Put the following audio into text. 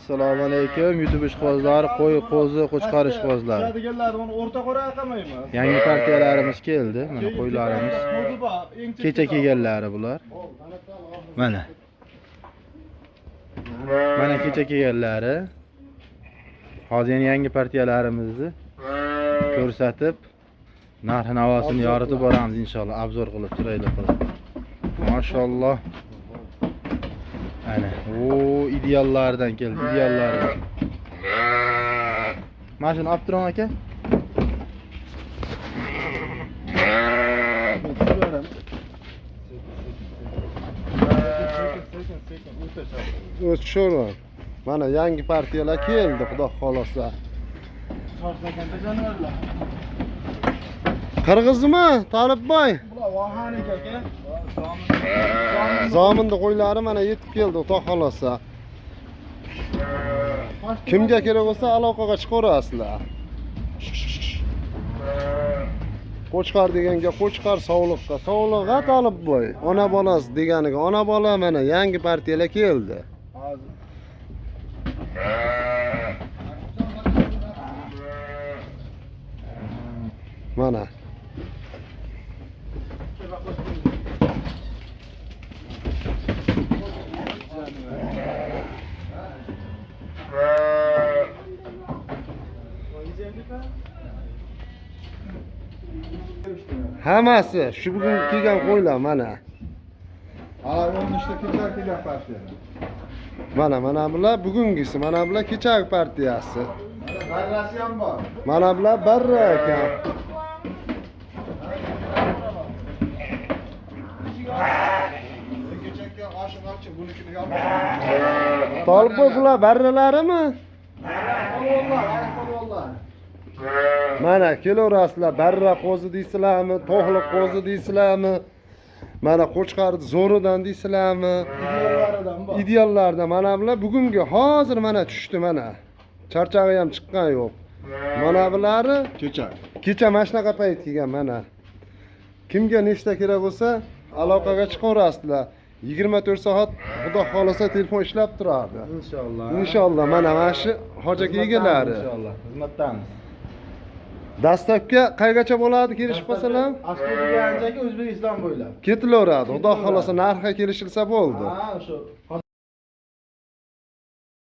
Assalomu alaykum YouTube ishqibozlari, qo'y, qo'zi, qo'chqar ishqibozlari. Deganlar uni o'rta qora qilmaymi? Yangi partiyalarimiz keldi. Mana qo'ylarimiz. Kecha kelganlari bular. Mana. Mana kecha kelganlari. Hozir yangi partiyalarimizni ko'rsatib, narx-navosini yoritib boramiz inshaalloh, obzor qilib, chiroyli qilib. Maşallah. Ana, o ideallardan keldi, ideallardan. Mashina olib turing aka. O'tishur. Mana yangi partiyalar keldi, xudo xolasa. Toshkentda jonivorlar. Qirg'izmi, Tolibboy? Bular Vohanik aka. Zominda qo'ylari mana yetib keldi, xudo xolasa. Kimga kerak bo'lsa aloqaga chiqaverasizlar. Qo'chqar deganga qo'chqar, sog'liqqa sog'liqqa Tolibboy. Ona bolasi deganiga ona bola mana yangi partiyalar keldi. Mana. Hammasi shu bugun kelgan qo'ylar mana. Ana 13 ta kecha kelgan partiya. Mana bular bugungisi, mana bular kechagi partiyasi. Barrasi ham bor. Mana bular barra ekan. Kechaki oshiqchi bunikini ham. Tolibboy bular barralarimi? Polvonlar. Mana kelaverasizlar, barra qo'zi deysizlarmi, to'qliq qo'zi deysizlarmi? Mana qo'chqar zo'ridan deysizlarmi? Ideallaridan bor. Ideallardan mana bular bugungi hozir mana tushdi mana. Charchag'i ham chiqqan yo'q. Mana bulari kecha mana shunaqa payt kelgan mana. Kimga nechta kerak bo'lsa, aloqaga chiqaverasizlar. 24 soat xudo xolasa telefon ishlab turadi. Inshaalloh. Inshaalloh mana shu hojaki egalari. Inshaalloh. Xizmatdamiz. Dastlabki qaygacha bo'ladi kelishib qolsalar? Asli anchaki O'zbekiston bo'ylab. Ketilaveradi. Xudo xolasa narxga kelishilsa bo'ldi. Ha, o'sha